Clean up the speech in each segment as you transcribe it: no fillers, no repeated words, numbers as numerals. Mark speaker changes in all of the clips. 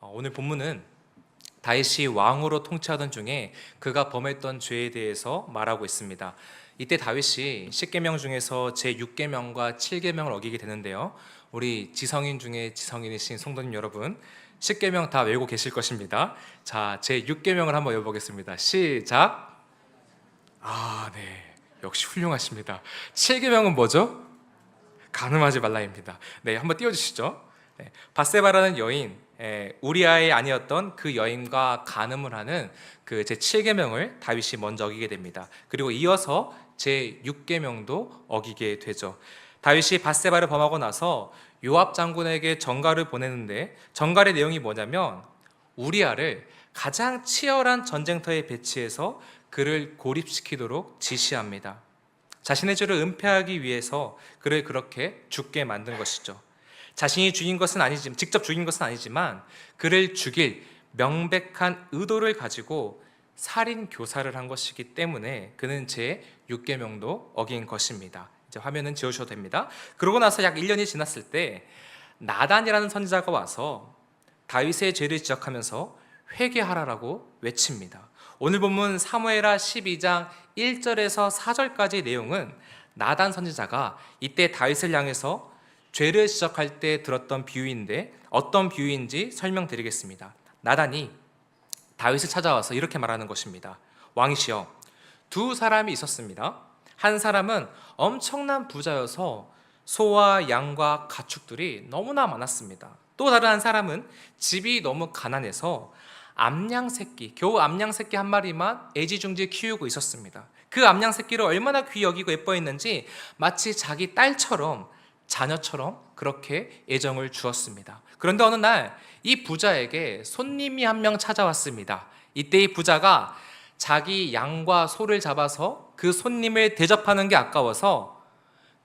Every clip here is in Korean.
Speaker 1: 오늘 본문은 다윗이 왕으로 통치하던 중에 그가 범했던 죄에 대해서 말하고 있습니다. 이때 다윗이 10계명 중에서 제6계명과 7계명을 어기게 되는데요. 우리 지성인 중에 지성인이신 성도님 여러분, 10계명 다 외우고 계실 것입니다. 자, 제6계명을 한번 외워보겠습니다. 시작. 네. 역시 훌륭하십니다. 7계명은 뭐죠? 간음하지 말라입니다. 네, 한번 띄워주시죠. 네, 밧세바라는 여인, 우리아의 아니었던 그 여인과 간음을 하는 그 제7계명을 다윗이 먼저 어기게 됩니다. 그리고 이어서 제6계명도 어기게 되죠. 다윗이 밧세바를 범하고 나서 요압 장군에게 전가를 보내는데, 전갈의 내용이 뭐냐면 우리아를 가장 치열한 전쟁터에 배치해서 그를 고립시키도록 지시합니다. 자신의 죄를 은폐하기 위해서 그를 그렇게 죽게 만든 것이죠. 자신이 죽인 것은 아니지만, 직접 죽인 것은 아니지만 그를 죽일 명백한 의도를 가지고 살인 교사를 한 것이기 때문에 그는 제6계명도 어긴 것입니다. 이제 화면은 지우셔도 됩니다. 그러고 나서 약 1년이 지났을 때 나단이라는 선지자가 와서 다윗의 죄를 지적하면서 회개하라라고 외칩니다. 오늘 본문 사무엘하 12장 1절에서 4절까지 내용은 나단 선지자가 이때 다윗을 향해서 죄를 지적할 때 들었던 비유인데, 어떤 비유인지 설명드리겠습니다. 나단이 다윗을 찾아와서 이렇게 말하는 것입니다. 왕이시여, 두 사람이 있었습니다. 한 사람은 엄청난 부자여서 소와 양과 가축들이 너무나 많았습니다. 또 다른 한 사람은 집이 너무 가난해서 암양 새끼, 겨우 암양 새끼 한 마리만 애지중지 키우고 있었습니다. 그 암양 새끼를 얼마나 귀히 여기고 예뻐했는지 마치 자기 딸처럼, 자녀처럼 그렇게 애정을 주었습니다. 그런데 어느 날 이 부자에게 손님이 한 명 찾아왔습니다. 이때 이 부자가 자기 양과 소를 잡아서 그 손님을 대접하는 게 아까워서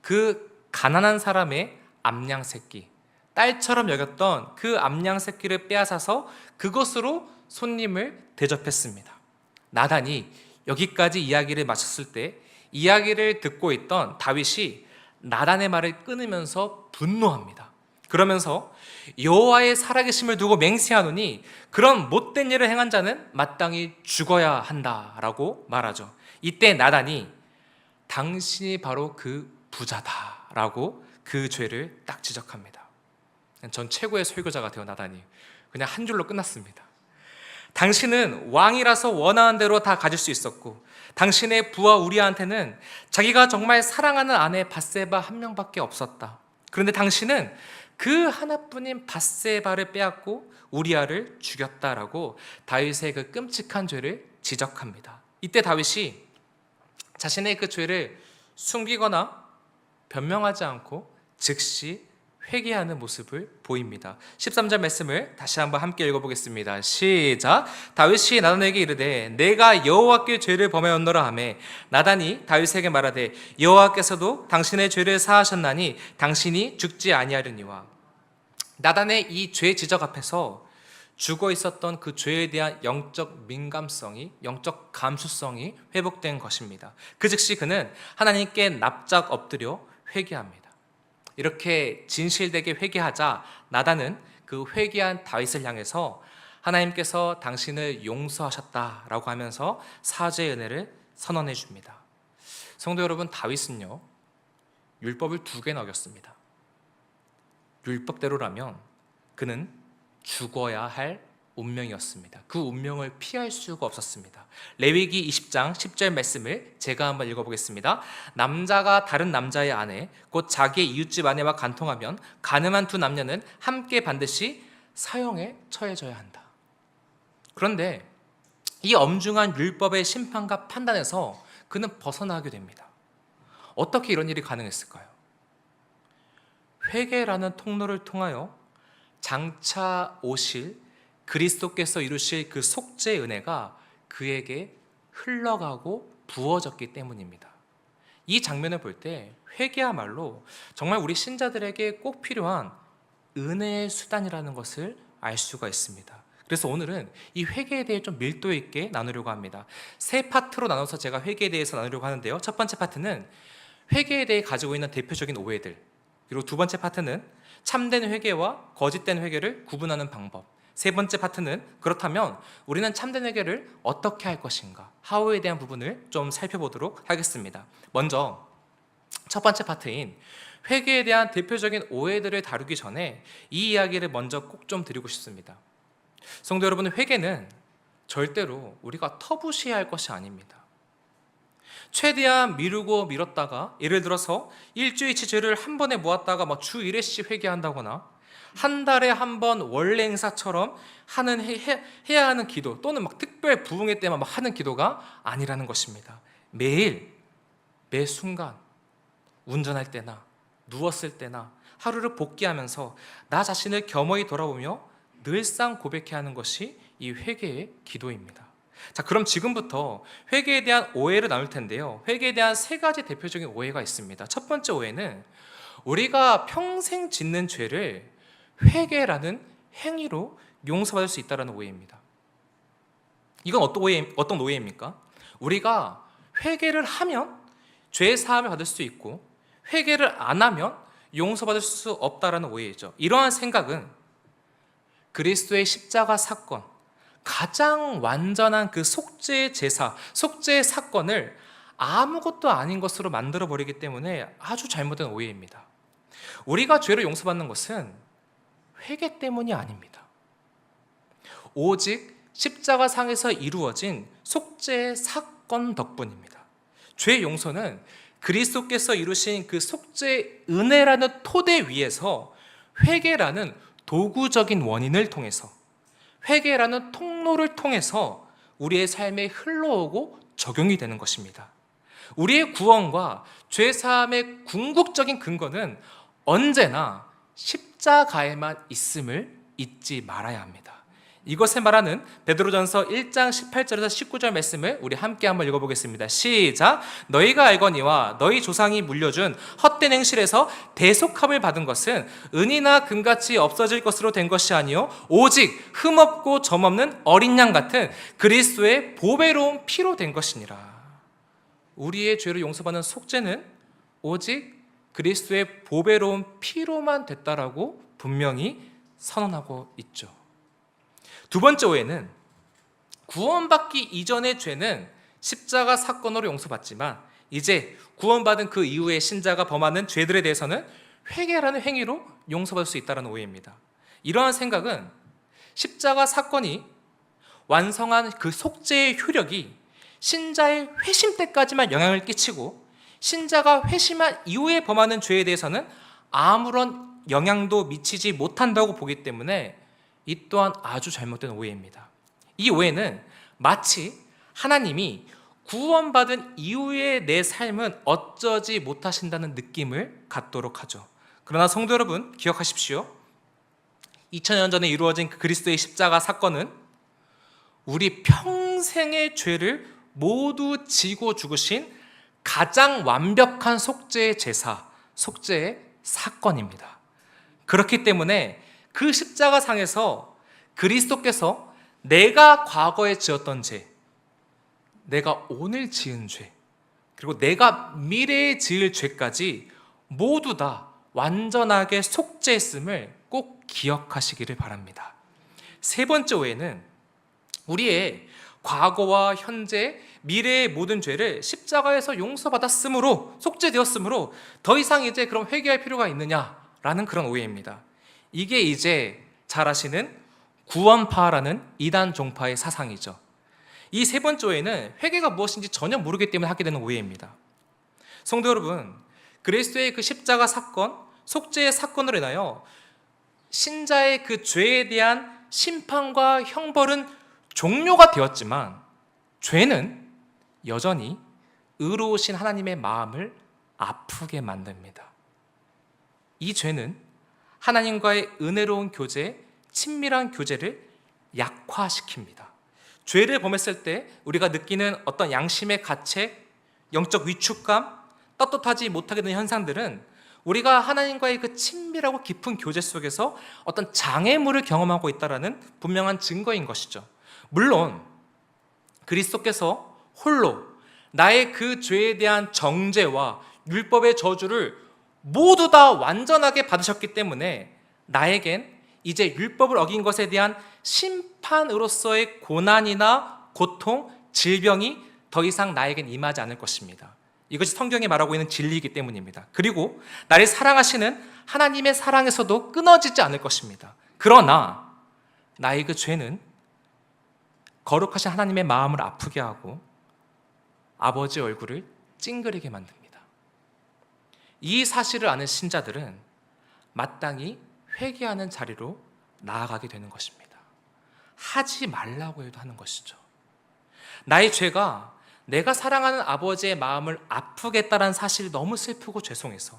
Speaker 1: 그 가난한 사람의 암양 새끼, 딸처럼 여겼던 그 암양 새끼를 빼앗아서 그것으로 손님을 대접했습니다. 나단이 여기까지 이야기를 마쳤을 때 이야기를 듣고 있던 다윗이 나단의 말을 끊으면서 분노합니다. 그러면서 여호와의 살아계심을 두고 맹세하노니 그런 못된 일을 행한 자는 마땅히 죽어야 한다라고 말하죠. 이때 나단이 당신이 바로 그 부자다라고 그 죄를 딱 지적합니다. 전 최고의 설교자 같아요. 나단이 그냥 한 줄로 끝났습니다. 당신은 왕이라서 원하는 대로 다 가질 수 있었고, 당신의 부하 우리아한테는 자기가 정말 사랑하는 아내 밧세바 한 명밖에 없었다. 그런데 당신은 그 하나뿐인 밧세바를 빼앗고 우리아를 죽였다라고 다윗의 그 끔찍한 죄를 지적합니다. 이때 다윗이 자신의 그 죄를 숨기거나 변명하지 않고 즉시 회개하는 모습을 보입니다. 13절 말씀을 다시 한번 함께 읽어보겠습니다. 시작. 다윗이 나단에게 이르되 내가 여호와께 죄를 범하였노라 하매 나단이 다윗에게 말하되 여호와께서도 당신의 죄를 사하셨나니 당신이 죽지 아니하려니와. 나단의 이 죄 지적 앞에서 죽어 있었던 그 죄에 대한 영적 민감성이, 영적 감수성이 회복된 것입니다. 그 즉시 그는 하나님께 납작 엎드려 회개합니다. 이렇게 진실되게 회개하자 나단은 그 회개한 다윗을 향해서 하나님께서 당신을 용서하셨다라고 하면서 사죄의 은혜를 선언해 줍니다. 성도 여러분, 다윗은요 율법을 2개나 어겼습니다. 율법대로라면 그는 죽어야 할 운명이었습니다. 그 운명을 피할 수가 없었습니다. 레위기 20장 10절 말씀을 제가 한번 읽어보겠습니다. 남자가 다른 남자의 아내 곧 자기의 이웃집 아내와 간통하면 간음한 두 남녀는 함께 반드시 사형에 처해져야 한다. 그런데 이 엄중한 율법의 심판과 판단에서 그는 벗어나게 됩니다. 어떻게 이런 일이 가능했을까요? 회개라는 통로를 통하여 장차 오실 그리스도께서 이루실 그 속죄의 은혜가 그에게 흘러가고 부어졌기 때문입니다. 이 장면을 볼 때 회개야말로 정말 우리 신자들에게 꼭 필요한 은혜의 수단이라는 것을 알 수가 있습니다. 그래서 오늘은 이 회개에 대해 좀 밀도 있게 나누려고 합니다. 3파트로 나눠서 제가 회개에 대해서 나누려고 하는데요. 첫 번째 파트는 회개에 대해 가지고 있는 대표적인 오해들, 그리고 두 번째 파트는 참된 회개와 거짓된 회개를 구분하는 방법, 세 번째 파트는 그렇다면 우리는 참된 회개를 어떻게 할 것인가? How에 대한 부분을 좀 살펴보도록 하겠습니다. 먼저 첫 번째 파트인 회개에 대한 대표적인 오해들을 다루기 전에 이 이야기를 먼저 꼭 좀 드리고 싶습니다. 성도 여러분, 회개는 절대로 우리가 터부시해야 할 것이 아닙니다. 최대한 미루고 미뤘다가 예를 들어서 일주일치 죄를 한 번에 모았다가 주 1회씩 회개한다거나 한 달에 한 번 원래 행사처럼 해야 하는 기도 또는 특별 부흥회 때만 하는 기도가 아니라는 것입니다. 매일 매 순간 운전할 때나 누웠을 때나 하루를 복귀하면서 나 자신을 겸허히 돌아보며 늘상 고백해야 하는 것이 이 회개의 기도입니다. 자, 그럼 지금부터 회개에 대한 오해를 나눌 텐데요. 회개에 대한 세 가지 대표적인 오해가 있습니다. 첫 번째 오해는 우리가 평생 짓는 죄를 회개라는 행위로 용서받을 수 있다는 오해입니다. 이건 어떤 오해입니까? 우리가 회개를 하면 죄 사함을 받을 수 있고 회개를 안 하면 용서받을 수 없다라는 오해이죠. 이러한 생각은 그리스도의 십자가 사건, 가장 완전한 그 속죄의 제사, 속죄의 사건을 아무것도 아닌 것으로 만들어버리기 때문에 아주 잘못된 오해입니다. 우리가 죄를 용서받는 것은 회개 때문이 아닙니다. 오직 십자가상에서 이루어진 속죄의 사건 덕분입니다. 죄 용서는 그리스도께서 이루신 그 속죄의 은혜라는 토대 위에서 회개라는 도구적인 원인을 통해서, 회개라는 통로를 통해서 우리의 삶에 흘러오고 적용이 되는 것입니다. 우리의 구원과 죄사함의 궁극적인 근거는 언제나 십자가에만 있음을 잊지 말아야 합니다. 이것을 말하는 베드로전서 1장 18절에서 19절 말씀을 우리 함께 한번 읽어보겠습니다. 시작! 너희가 알거니와 너희 조상이 물려준 헛된 행실에서 대속함을 받은 것은 은이나 금같이 없어질 것으로 된 것이 아니요 오직 흠없고 점없는 어린 양 같은 그리스도의 보배로운 피로 된 것이니라. 우리의 죄를 용서받는 속죄는 오직 그리스도의 보배로운 피로만 됐다라고 분명히 선언하고 있죠. 두 번째 오해는 구원받기 이전의 죄는 십자가 사건으로 용서받지만 이제 구원받은 그 이후에 신자가 범하는 죄들에 대해서는 회개라는 행위로 용서받을 수 있다는 오해입니다. 이러한 생각은 십자가 사건이 완성한 그 속죄의 효력이 신자의 회심 때까지만 영향을 끼치고 신자가 회심한 이후에 범하는 죄에 대해서는 아무런 영향도 미치지 못한다고 보기 때문에 이 또한 아주 잘못된 오해입니다. 이 오해는 마치 하나님이 구원받은 이후의 내 삶은 어쩌지 못하신다는 느낌을 갖도록 하죠. 그러나 성도 여러분, 기억하십시오. 2000년 전에 이루어진 그 그리스도의 십자가 사건은 우리 평생의 죄를 모두 지고 죽으신 가장 완벽한 속죄의 제사, 속죄의 사건입니다. 그렇기 때문에 그 십자가상에서 그리스도께서 내가 과거에 지었던 죄, 내가 오늘 지은 죄, 그리고 내가 미래에 지을 죄까지 모두 다 완전하게 속죄했음을 꼭 기억하시기를 바랍니다. 세 번째 오해는 우리의 과거와 현재, 미래의 모든 죄를 십자가에서 용서받았으므로, 속죄되었으므로 더 이상 이제 그럼 회개할 필요가 있느냐라는 그런 오해입니다. 이게 이제 잘 아시는 구원파라는 이단 종파의 사상이죠. 이 세 번째 오해는 회개가 무엇인지 전혀 모르기 때문에 하게 되는 오해입니다. 성도 여러분, 그리스도의 그 십자가 사건, 속죄의 사건으로 인하여 신자의 그 죄에 대한 심판과 형벌은 종료가 되었지만 죄는 여전히 의로우신 하나님의 마음을 아프게 만듭니다. 이 죄는 하나님과의 은혜로운 교제, 친밀한 교제를 약화시킵니다. 죄를 범했을 때 우리가 느끼는 어떤 양심의 가책, 영적 위축감, 떳떳하지 못하게 되는 현상들은 우리가 하나님과의 그 친밀하고 깊은 교제 속에서 어떤 장애물을 경험하고 있다는 분명한 증거인 것이죠. 물론 그리스도께서 홀로 나의 그 죄에 대한 정죄와 율법의 저주를 모두 다 완전하게 받으셨기 때문에 나에겐 이제 율법을 어긴 것에 대한 심판으로서의 고난이나 고통, 질병이 더 이상 나에겐 임하지 않을 것입니다. 이것이 성경이 말하고 있는 진리이기 때문입니다. 그리고 나를 사랑하시는 하나님의 사랑에서도 끊어지지 않을 것입니다. 그러나 나의 그 죄는 거룩하신 하나님의 마음을 아프게 하고 아버지의 얼굴을 찡그리게 만듭니다. 이 사실을 아는 신자들은 마땅히 회개하는 자리로 나아가게 되는 것입니다. 하지 말라고 해도 하는 것이죠. 나의 죄가 내가 사랑하는 아버지의 마음을 아프게 했다는 사실이 너무 슬프고 죄송해서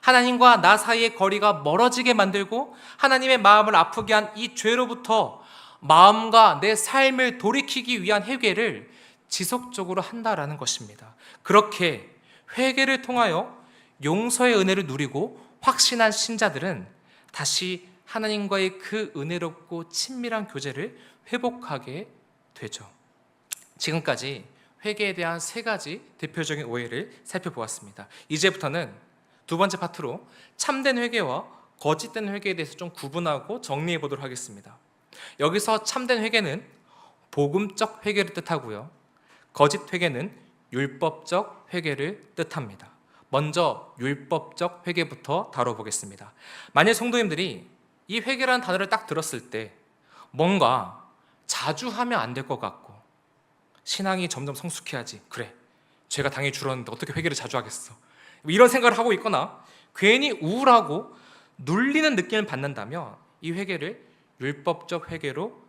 Speaker 1: 하나님과 나 사이의 거리가 멀어지게 만들고 하나님의 마음을 아프게 한 이 죄로부터 마음과 내 삶을 돌이키기 위한 회개를 지속적으로 한다라는 것입니다. 그렇게 회개를 통하여 용서의 은혜를 누리고 확신한 신자들은 다시 하나님과의 그 은혜롭고 친밀한 교제를 회복하게 되죠. 지금까지 회개에 대한 세 가지 대표적인 오해를 살펴보았습니다. 이제부터는 두 번째 파트로 참된 회개와 거짓된 회개에 대해서 좀 구분하고 정리해 보도록 하겠습니다. 여기서 참된 회개는 복음적 회개를 뜻하고요. 거짓 회개는 율법적 회개를 뜻합니다. 먼저 율법적 회개부터 다뤄보겠습니다. 만약 성도님들이 이 회개라는 단어를 딱 들었을 때 뭔가 자주 하면 안 될 것 같고 신앙이 점점 성숙해야지. 그래, 죄가 당연히 줄었는데 어떻게 회개를 자주 하겠어. 이런 생각을 하고 있거나 괜히 우울하고 눌리는 느낌을 받는다면 이 회개를 율법적 회개로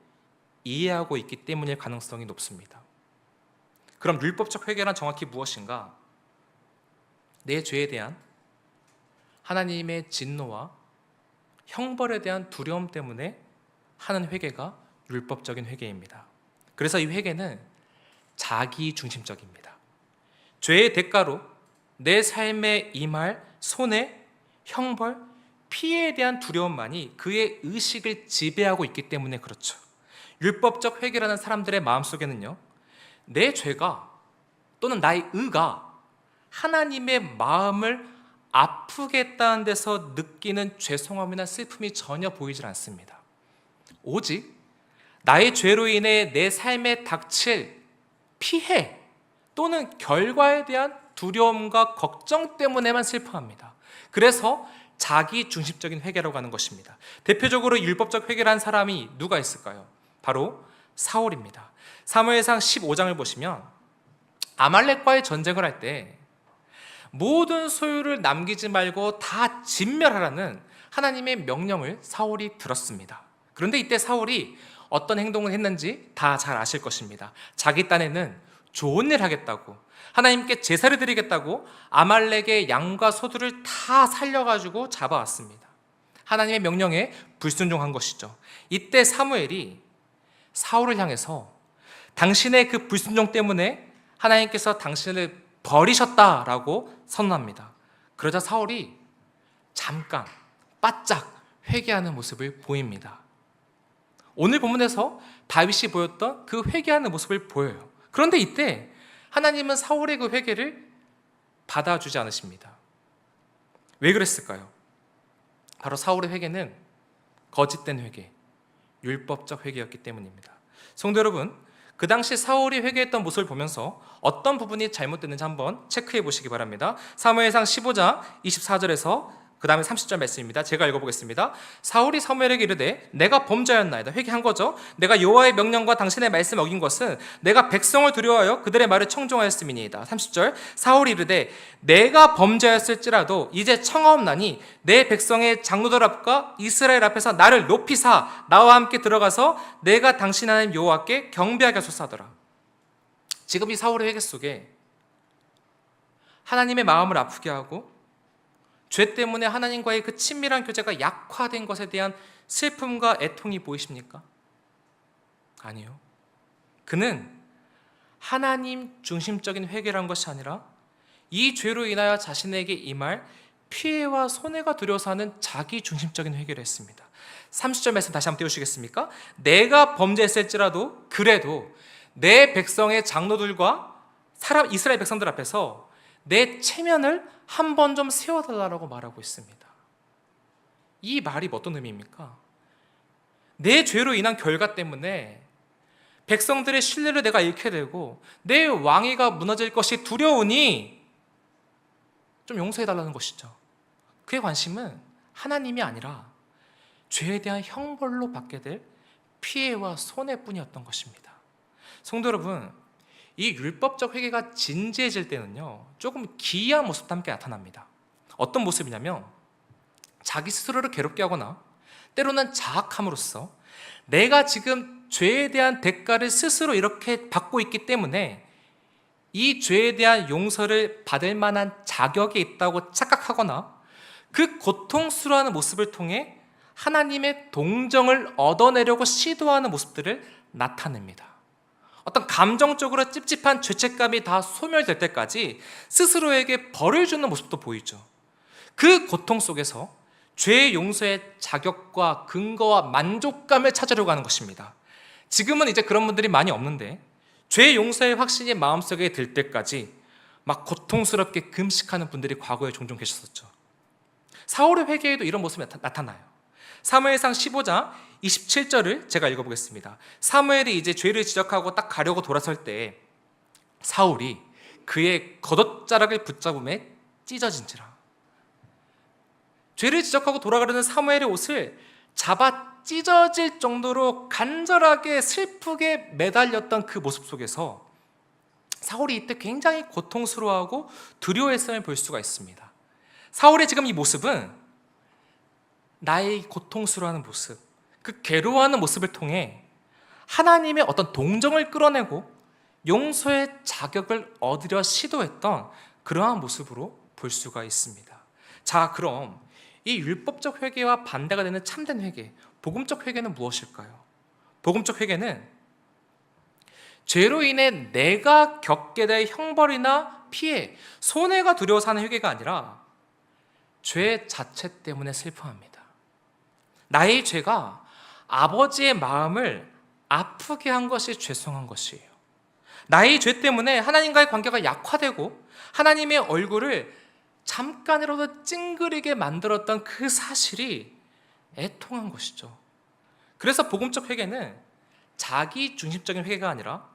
Speaker 1: 이해하고 있기 때문일 가능성이 높습니다. 그럼 율법적 회개란 정확히 무엇인가? 내 죄에 대한 하나님의 진노와 형벌에 대한 두려움 때문에 하는 회개가 율법적인 회개입니다. 그래서 이 회개는 자기 중심적입니다. 죄의 대가로 내 삶에 임할 손해, 형벌, 피해에 대한 두려움만이 그의 의식을 지배하고 있기 때문에 그렇죠. 율법적 회개라는 사람들의 마음속에는요, 내 죄가 또는 나의 의가 하나님의 마음을 아프게 했다는 데서 느끼는 죄송함이나 슬픔이 전혀 보이질 않습니다. 오직 나의 죄로 인해 내 삶에 닥칠 피해 또는 결과에 대한 두려움과 걱정 때문에만 슬퍼합니다. 그래서 자기 중심적인 회개라고 하는 것입니다. 대표적으로 율법적 회개라는 사람이 누가 있을까요? 바로 사울입니다. 사무엘상 15장을 보시면 아말렉과의 전쟁을 할 때 모든 소유를 남기지 말고 다 진멸하라는 하나님의 명령을 사울이 들었습니다. 그런데 이때 사울이 어떤 행동을 했는지 다 잘 아실 것입니다. 자기 딴에는 좋은 일 하겠다고, 하나님께 제사를 드리겠다고 아말렉의 양과 소들을 다 살려가지고 잡아왔습니다. 하나님의 명령에 불순종한 것이죠. 이때 사무엘이 사울을 향해서 당신의 그 불순종 때문에 하나님께서 당신을 버리셨다라고 선언합니다. 그러자 사울이 잠깐 바짝 회개하는 모습을 보입니다. 오늘 본문에서 다윗이 보였던 그 회개하는 모습을 보여요. 그런데 이때 하나님은 사울의 그 회개를 받아주지 않으십니다. 왜 그랬을까요? 바로 사울의 회개는 거짓된 회개, 율법적 회개였기 때문입니다. 성도 여러분, 그 당시 사울이 회개했던 모습을 보면서 어떤 부분이 잘못됐는지 한번 체크해 보시기 바랍니다. 사무엘상 15장 24절에서 그 다음에 30절 말씀입니다. 제가 읽어보겠습니다. 사울이 사무엘에게 이르되 내가 범죄하였나이다. 회개한 거죠. 내가 여호와의 명령과 당신의 말씀을 어긴 것은 내가 백성을 두려워하여 그들의 말을 청종하였음이니이다. 30절 사울이 이르되 내가 범죄하였을지라도 이제 청하옵나니 내 백성의 장로들 앞과 이스라엘 앞에서 나를 높이사 나와 함께 들어가서 내가 당신 하나님 여호와께 경배하게 하소서 하더라. 지금 이 사울의 회개 속에 하나님의 마음을 아프게 하고 죄 때문에 하나님과의 그 친밀한 교제가 약화된 것에 대한 슬픔과 애통이 보이십니까? 아니요. 그는 하나님 중심적인 회개란 것이 아니라 이 죄로 인하여 자신에게 임할 피해와 손해가 두려워서 하는 자기 중심적인 회개를 했습니다. 30절 말씀 다시 한번 띄우시겠습니까? 내가 범죄했을지라도 그래도 내 백성의 장로들과 이스라엘 백성들 앞에서 내 체면을 한 번 좀 세워달라고 말하고 있습니다. 이 말이 어떤 의미입니까? 내 죄로 인한 결과 때문에 백성들의 신뢰를 내가 잃게 되고 내 왕위가 무너질 것이 두려우니 좀 용서해달라는 것이죠. 그의 관심은 하나님이 아니라 죄에 대한 형벌로 받게 될 피해와 손해뿐이었던 것입니다. 성도 여러분, 이 율법적 회개가 진지해질 때는요, 조금 기이한 모습도 함께 나타납니다. 어떤 모습이냐면 자기 스스로를 괴롭게 하거나 때로는 자학함으로써 내가 지금 죄에 대한 대가를 스스로 이렇게 받고 있기 때문에 이 죄에 대한 용서를 받을 만한 자격이 있다고 착각하거나 그 고통스러워하는 모습을 통해 하나님의 동정을 얻어내려고 시도하는 모습들을 나타냅니다. 어떤 감정적으로 찝찝한 죄책감이 다 소멸될 때까지 스스로에게 벌을 주는 모습도 보이죠. 그 고통 속에서 죄 용서의 자격과 근거와 만족감을 찾으려고 하는 것입니다. 지금은 이제 그런 분들이 많이 없는데 죄 용서의 확신이 마음속에 들 때까지 막 고통스럽게 금식하는 분들이 과거에 종종 계셨었죠. 사울의 회개에도 이런 모습이 나타나요. 사무엘상 15장 27절을 제가 읽어보겠습니다. 사무엘이 이제 죄를 지적하고 딱 가려고 돌아설 때 사울이 그의 겉옷자락을 붙잡음에 찢어진지라. 죄를 지적하고 돌아가려는 사무엘의 옷을 잡아 찢어질 정도로 간절하게 슬프게 매달렸던 그 모습 속에서 사울이 이때 굉장히 고통스러워하고 두려워했음을 볼 수가 있습니다. 사울의 지금 이 모습은 나의 고통스러워하는 모습, 그 괴로워하는 모습을 통해 하나님의 어떤 동정을 끌어내고 용서의 자격을 얻으려 시도했던 그러한 모습으로 볼 수가 있습니다. 자, 그럼 이 율법적 회개와 반대가 되는 참된 회개, 복음적 회개는 무엇일까요? 복음적 회개는 죄로 인해 내가 겪게 될 형벌이나 피해, 손해가 두려워서 하는 회개가 아니라 죄 자체 때문에 슬퍼합니다. 나의 죄가 아버지의 마음을 아프게 한 것이 죄송한 것이에요. 나의 죄 때문에 하나님과의 관계가 약화되고 하나님의 얼굴을 잠깐이라도 찡그리게 만들었던 그 사실이 애통한 것이죠. 그래서 복음적 회개는 자기 중심적인 회개가 아니라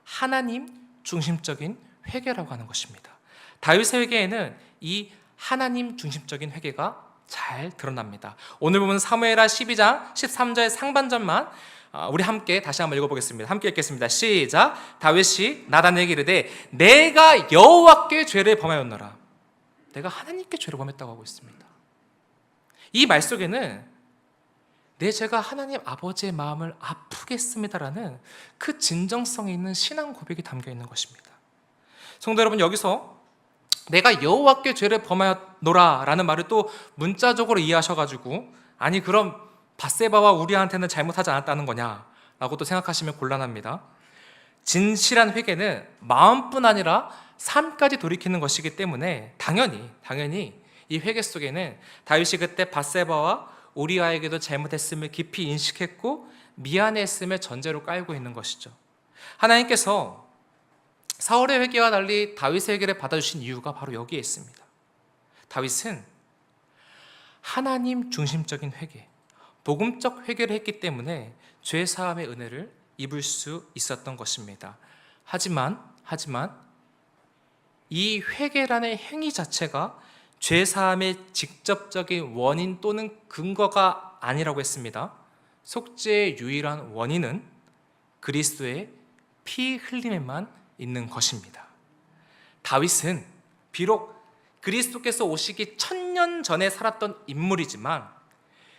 Speaker 1: 하나님 중심적인 회개라고 하는 것입니다. 다윗의 회개에는 이 하나님 중심적인 회개가 잘 드러납니다. 오늘 보면 사무엘하 12장 13절 상반절만 우리 함께 다시 한번 읽어보겠습니다. 함께 읽겠습니다. 시작. 다윗이 나단에게 이르되 내가 여호와께 죄를 범하였노라. 내가 하나님께 죄를 범했다고 하고 있습니다. 이 말 속에는 내 죄가 하나님 아버지의 마음을 아프게 했습니다라는 그 진정성이 있는 신앙 고백이 담겨 있는 것입니다. 성도 여러분, 여기서 내가 여호와께 죄를 범하였노라 라는 말을 또 문자적으로 이해하셔가지고 아니 그럼 밧세바와 우리아한테는 잘못하지 않았다는 거냐 라고 또 생각하시면 곤란합니다. 진실한 회개는 마음뿐 아니라 삶까지 돌이키는 것이기 때문에 당연히 이 회개 속에는 다윗이 그때 밧세바와 우리아에게도 잘못했음을 깊이 인식했고 미안했음을 전제로 깔고 있는 것이죠. 하나님께서 사울의 회개와 달리 다윗의 회개를 받아주신 이유가 바로 여기에 있습니다. 다윗은 하나님 중심적인 회개, 복음적 회개를 했기 때문에 죄 사함의 은혜를 입을 수 있었던 것입니다. 하지만 이 회개라는 행위 자체가 죄 사함의 직접적인 원인 또는 근거가 아니라고 했습니다. 속죄의 유일한 원인은 그리스도의 피 흘림에만 있는 것입니다. 다윗은 비록 그리스도께서 오시기 1000년 전에 살았던 인물이지만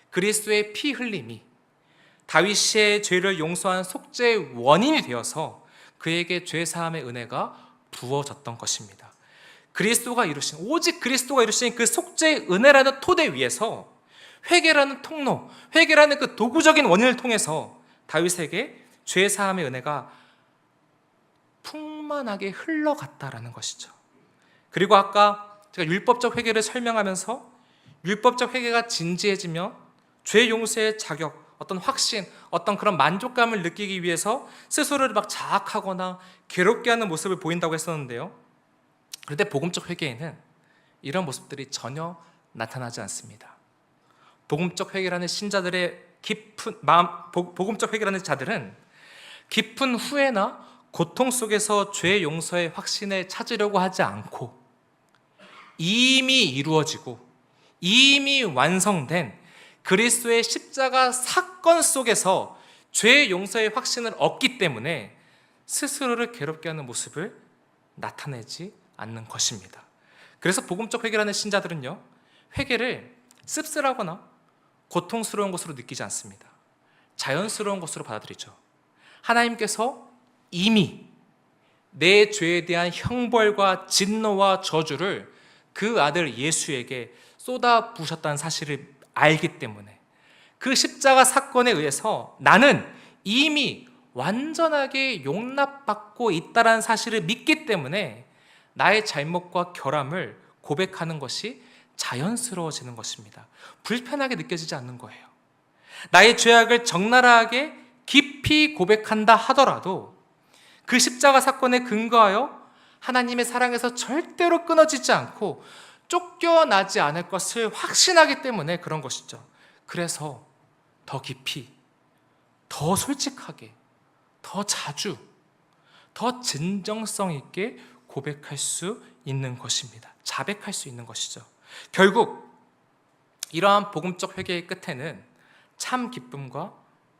Speaker 1: 그리스도의 피 흘림이 다윗의 죄를 용서한 속죄의 원인이 되어서 그에게 죄 사함의 은혜가 부어졌던 것입니다. 오직 그리스도가 이루신 그 속죄의 은혜라는 토대 위에서 회개라는 통로, 회개라는 그 도구적인 원인을 통해서 다윗에게 죄 사함의 은혜가 풍만하게 흘러갔다라는 것이죠. 그리고 아까 제가 율법적 회개를 설명하면서 율법적 회개가 진지해지면 죄 용서의 자격, 어떤 확신, 어떤 그런 만족감을 느끼기 위해서 스스로를 막 자학하거나 괴롭게 하는 모습을 보인다고 했었는데요. 그런데 복음적 회개에는 이런 모습들이 전혀 나타나지 않습니다. 복음적 회개라는 신자들의 깊은 마음 복음적 회개라는 자들은 깊은 후회나 고통 속에서 죄 용서의 확신을 찾으려고 하지 않고 이미 이루어지고 이미 완성된 그리스도의 십자가 사건 속에서 죄 용서의 확신을 얻기 때문에 스스로를 괴롭게 하는 모습을 나타내지 않는 것입니다. 그래서 복음적 회개라는 신자들은요, 회개를 씁쓸하거나 고통스러운 것으로 느끼지 않습니다. 자연스러운 것으로 받아들이죠. 하나님께서 이미 내 죄에 대한 형벌과 진노와 저주를 그 아들 예수에게 쏟아 부으셨다는 사실을 알기 때문에 그 십자가 사건에 의해서 나는 이미 완전하게 용납받고 있다는 사실을 믿기 때문에 나의 잘못과 결함을 고백하는 것이 자연스러워지는 것입니다. 불편하게 느껴지지 않는 거예요. 나의 죄악을 적나라하게 깊이 고백한다 하더라도 그 십자가 사건에 근거하여 하나님의 사랑에서 절대로 끊어지지 않고 쫓겨나지 않을 것을 확신하기 때문에 그런 것이죠. 그래서 더 깊이, 더 솔직하게, 더 자주, 더 진정성 있게 고백할 수 있는 것입니다. 자백할 수 있는 것이죠. 결국 이러한 복음적 회개의 끝에는 참 기쁨과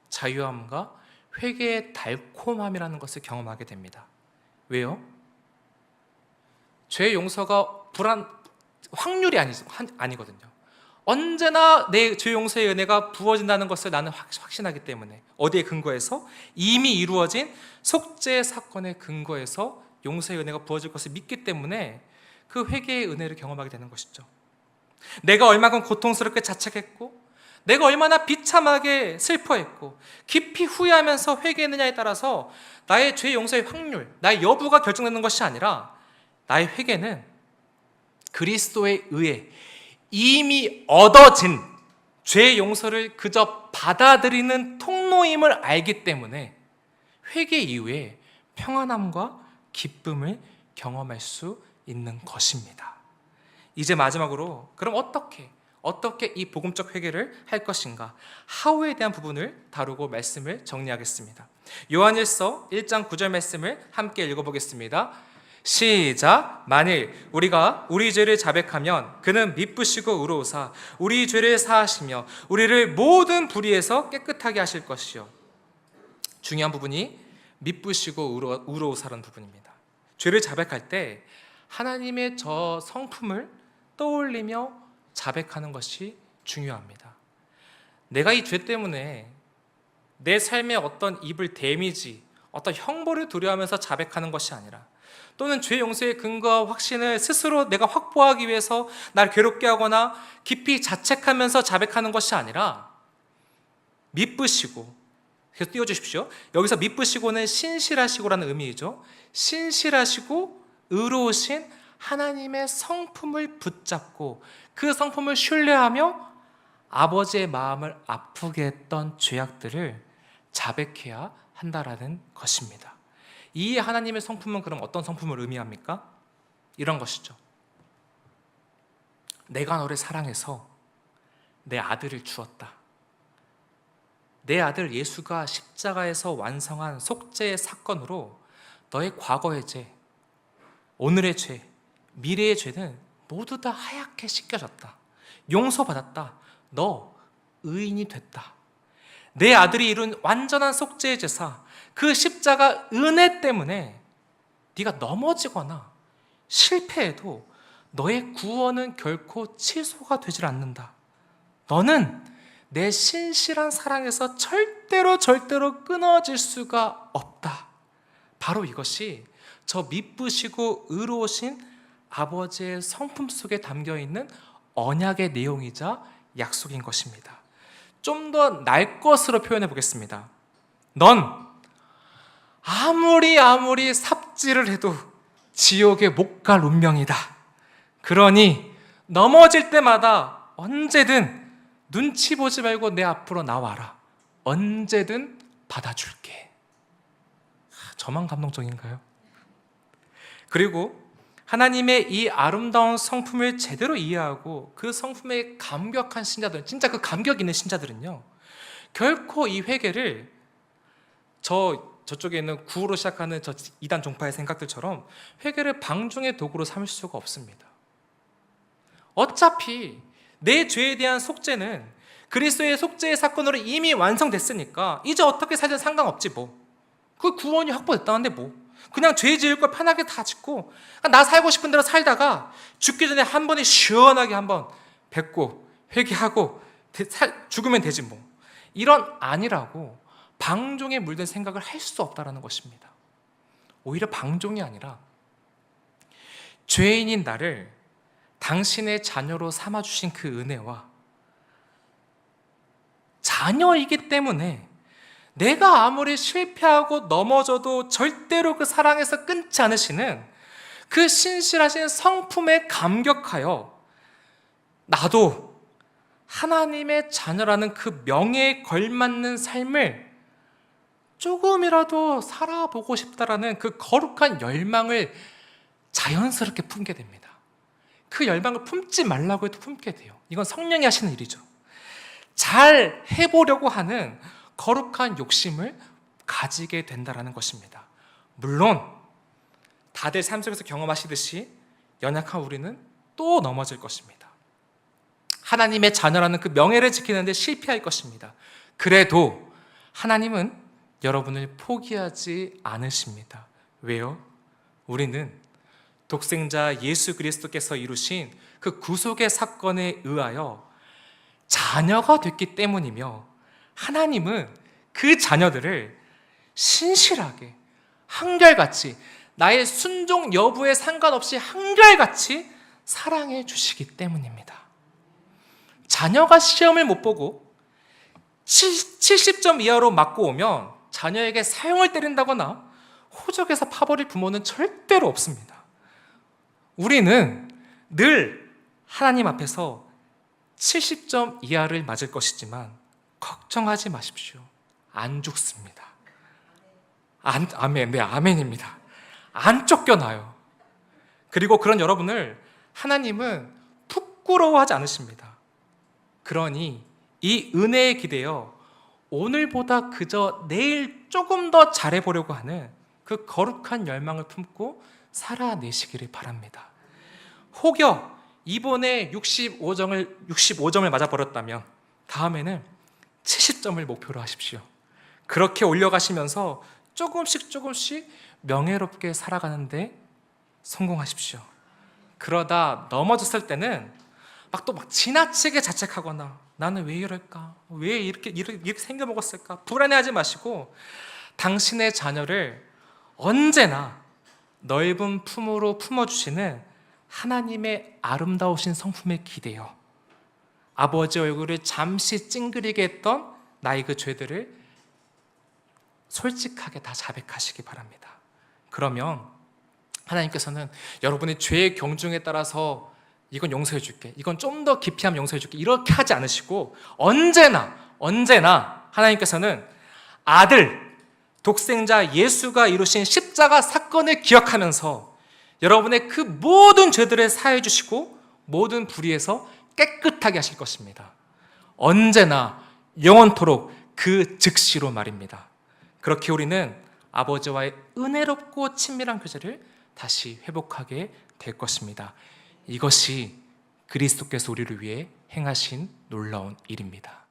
Speaker 1: 자유함과 회개의 달콤함이라는 것을 경험하게 됩니다. 왜요? 죄 용서가 확률이 아니거든요. 언제나 내 죄 용서의 은혜가 부어진다는 것을 나는 확신하기 때문에 어디에 근거해서? 이미 이루어진 속죄 사건의 근거해서 용서의 은혜가 부어질 것을 믿기 때문에 그 회개의 은혜를 경험하게 되는 것이죠. 내가 얼마큼 고통스럽게 자책했고 내가 얼마나 비참하게 슬퍼했고 깊이 후회하면서 회개했느냐에 따라서 나의 죄 용서의 확률, 나의 여부가 결정되는 것이 아니라 나의 회개는 그리스도의 의해 이미 얻어진 죄 용서를 그저 받아들이는 통로임을 알기 때문에 회개 이후에 평안함과 기쁨을 경험할 수 있는 것입니다. 이제 마지막으로 그럼 어떻게 이 복음적 회개를 할 것인가? 하우에 대한 부분을 다루고 말씀을 정리하겠습니다. 요한일서 1장 9절 말씀을 함께 읽어보겠습니다. 시작. 만일 우리가 우리 죄를 자백하면 그는 미쁘시고 의로우사 우리 죄를 사하시며 우리를 모든 불의에서 깨끗하게 하실 것이요. 중요한 부분이 미쁘시고 의로우사라는 부분입니다. 죄를 자백할 때 하나님의 저 성품을 떠올리며 자백하는 것이 중요합니다. 내가 이 죄 때문에 내 삶에 어떤 입을 데미지, 어떤 형벌을 두려워하면서 자백하는 것이 아니라 또는 죄 용서의 근거와 확신을 스스로 내가 확보하기 위해서 날 괴롭게 하거나 깊이 자책하면서 자백하는 것이 아니라 미쁘시고, 그래서 띄워주십시오. 여기서 미쁘시고는 신실하시고라는 의미이죠. 신실하시고 의로우신 하나님의 성품을 붙잡고 그 성품을 신뢰하며 아버지의 마음을 아프게 했던 죄악들을 자백해야 한다라는 것입니다. 이 하나님의 성품은 그럼 어떤 성품을 의미합니까? 이런 것이죠. 내가 너를 사랑해서 내 아들을 주었다. 내 아들 예수가 십자가에서 완성한 속죄의 사건으로 너의 과거의 죄, 오늘의 죄, 미래의 죄는 모두 다 하얗게 씻겨졌다. 용서받았다. 너 의인이 됐다. 내 아들이 이룬 완전한 속죄의 제사, 그 십자가 은혜 때문에 네가 넘어지거나 실패해도 너의 구원은 결코 취소가 되질 않는다. 너는 내 신실한 사랑에서 절대로 끊어질 수가 없다. 바로 이것이 저 미쁘시고 의로우신 아버지의 성품 속에 담겨있는 언약의 내용이자 약속인 것입니다. 좀 더 날 것으로 표현해 보겠습니다. 넌 아무리 삽질을 해도 지옥에 못 갈 운명이다. 그러니 넘어질 때마다 언제든 눈치 보지 말고 내 앞으로 나와라. 언제든 받아줄게. 저만 감동적인가요? 그리고 하나님의 이 아름다운 성품을 제대로 이해하고 그 성품에 감격한 신자들, 진짜 그 감격 있는 신자들은요, 결코 이 회개를 저쪽에 있는 구호로 시작하는 저 이단 종파의 생각들처럼 회개를 방종의 도구로 삼을 수가 없습니다. 어차피 내 죄에 대한 속죄는 그리스도의 속죄의 사건으로 이미 완성됐으니까 이제 어떻게 살든 상관없지 뭐. 그 구원이 확보됐다는데 뭐. 그냥 죄 지을 걸 편하게 다 짓고 나 살고 싶은 대로 살다가 죽기 전에 한 번에 시원하게 한번 뱉고 회개하고 죽으면 되지 뭐. 이런 아니라고 방종에 물든 생각을 할 수 없다는 것입니다. 오히려 방종이 아니라 죄인인 나를 당신의 자녀로 삼아주신 그 은혜와 자녀이기 때문에 내가 아무리 실패하고 넘어져도 절대로 그 사랑에서 끊지 않으시는 그 신실하신 성품에 감격하여 나도 하나님의 자녀라는 그 명예에 걸맞는 삶을 조금이라도 살아보고 싶다라는 그 거룩한 열망을 자연스럽게 품게 됩니다. 그 열망을 품지 말라고 해도 품게 돼요. 이건 성령이 하시는 일이죠. 잘 해보려고 하는 거룩한 욕심을 가지게 된다는 것입니다. 물론 다들 삶 속에서 경험하시듯이 연약한 우리는 또 넘어질 것입니다. 하나님의 자녀라는 그 명예를 지키는 데 실패할 것입니다. 그래도 하나님은 여러분을 포기하지 않으십니다. 왜요? 우리는 독생자 예수 그리스도께서 이루신 그 구속의 사건에 의하여 자녀가 됐기 때문이며 하나님은 그 자녀들을 신실하게 한결같이 나의 순종 여부에 상관없이 한결같이 사랑해 주시기 때문입니다. 자녀가 시험을 못 보고 70점 이하로 맞고 오면 자녀에게 사형을 때린다거나 호적에서 파버릴 부모는 절대로 없습니다. 우리는 늘 하나님 앞에서 70점 이하를 맞을 것이지만 걱정하지 마십시오. 안 죽습니다. 아멘, 네, 아멘입니다. 안 쫓겨나요. 그리고 그런 여러분을 하나님은 부끄러워하지 않으십니다. 그러니 이 은혜에 기대어 오늘보다 그저 내일 조금 더 잘해보려고 하는 그 거룩한 열망을 품고 살아내시기를 바랍니다. 혹여 이번에 65점을 맞아버렸다면 다음에는 70점을 목표로 하십시오. 그렇게 올려가시면서 조금씩 명예롭게 살아가는데 성공하십시오. 그러다 넘어졌을 때는 막 지나치게 자책하거나 나는 왜 이럴까? 왜 이렇게 생겨먹었을까? 불안해하지 마시고 당신의 자녀를 언제나 넓은 품으로 품어주시는 하나님의 아름다우신 성품에 기대어 아버지 얼굴을 잠시 찡그리게 했던 나의 그 죄들을 솔직하게 다 자백하시기 바랍니다. 그러면 하나님께서는 여러분의 죄의 경중에 따라서 이건 용서해 줄게, 이건 좀 더 깊이 하면 용서해 줄게, 이렇게 하지 않으시고 언제나 하나님께서는 아들 독생자 예수가 이루신 십자가 사건을 기억하면서 여러분의 그 모든 죄들을 사해 주시고 모든 불의에서 깨끗하게 하실 것입니다. 언제나 영원토록 그 즉시로 말입니다. 그렇게 우리는 아버지와의 은혜롭고 친밀한 교제를 다시 회복하게 될 것입니다. 이것이 그리스도께서 우리를 위해 행하신 놀라운 일입니다.